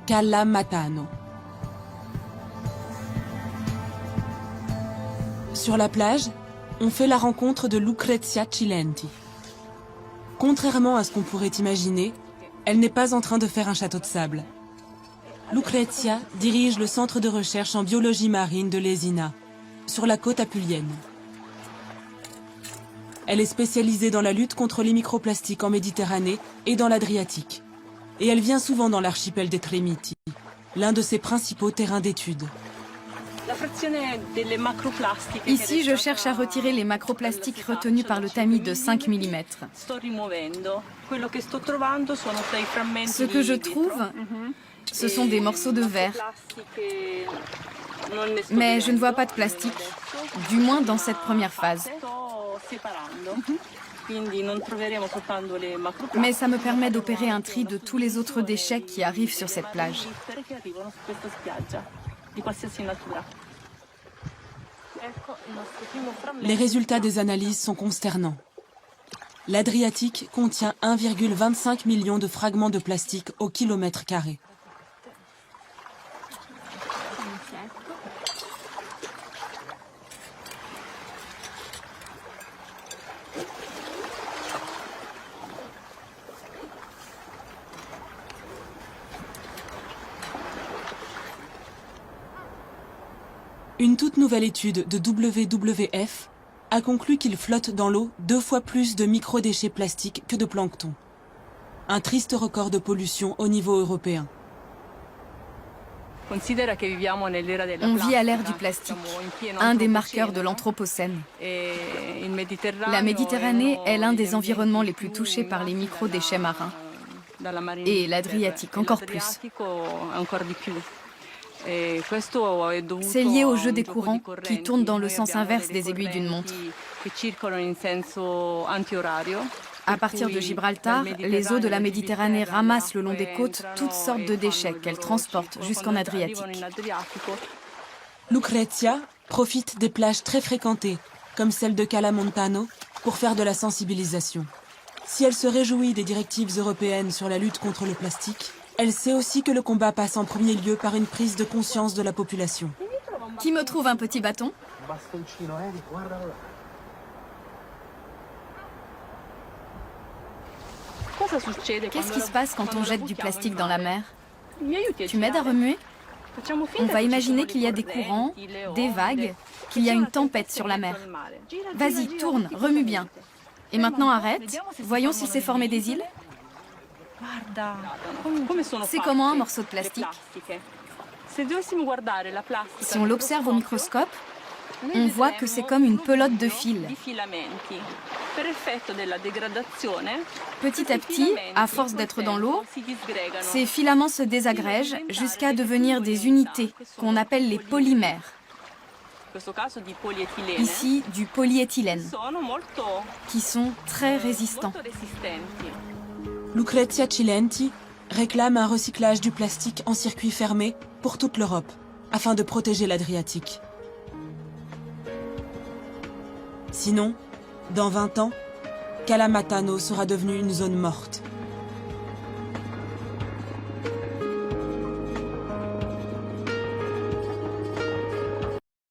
Cala Matano. Sur la plage, on fait la rencontre de Lucrezia Cilenti. Contrairement à ce qu'on pourrait imaginer, elle n'est pas en train de faire un château de sable. Lucrezia dirige le centre de recherche en biologie marine de Lesina, sur la côte apulienne. Elle est spécialisée dans la lutte contre les microplastiques en Méditerranée et dans l'Adriatique. Et elle vient souvent dans l'archipel des Tremiti, l'un de ses principaux terrains d'études. Ici, je cherche à retirer les macroplastiques retenus par le tamis de 5 mm. Ce que je trouve, ce sont des morceaux de verre. Mais je ne vois pas de plastique, du moins dans cette première phase. Mais ça me permet d'opérer un tri de tous les autres déchets qui arrivent sur cette plage. Les résultats des analyses sont consternants. L'Adriatique contient 1,25 million de fragments de plastique au kilomètre carré. Une toute nouvelle étude de WWF a conclu qu'il flotte dans l'eau 2 fois plus de microdéchets plastiques que de plancton. Un triste record de pollution au niveau européen. On vit à l'ère du plastique, un des marqueurs de l'Anthropocène. La Méditerranée est l'un des environnements les plus touchés par les microdéchets marins. Et l'Adriatique encore plus. C'est lié au jeu des courants qui tournent dans le sens inverse des aiguilles d'une montre. À partir de Gibraltar, les eaux de la Méditerranée ramassent le long des côtes toutes sortes de déchets qu'elles transportent jusqu'en Adriatique. Lucrezia profite des plages très fréquentées, comme celle de Cala Montano, pour faire de la sensibilisation. Si elle se réjouit des directives européennes sur la lutte contre le plastique, elle sait aussi que le combat passe en premier lieu par une prise de conscience de la population. Qui me trouve un petit bâton ? Qu'est-ce qui se passe quand on jette du plastique dans la mer ? Tu m'aides à remuer ? On va imaginer qu'il y a des courants, des vagues, qu'il y a une tempête sur la mer. Vas-y, tourne, remue bien. Et maintenant arrête, voyons s'il s'est formé des îles. C'est comment un morceau de plastique ? Si on l'observe au microscope, on voit que c'est comme une pelote de fils. Petit à petit, à force d'être dans l'eau, ces filaments se désagrègent jusqu'à devenir des unités qu'on appelle les polymères. Ici, du polyéthylène, qui sont très résistants. Lucrezia Cilenti réclame un recyclage du plastique en circuit fermé pour toute l'Europe, afin de protéger l'Adriatique. Sinon, dans 20 ans, Cala Matano sera devenue une zone morte.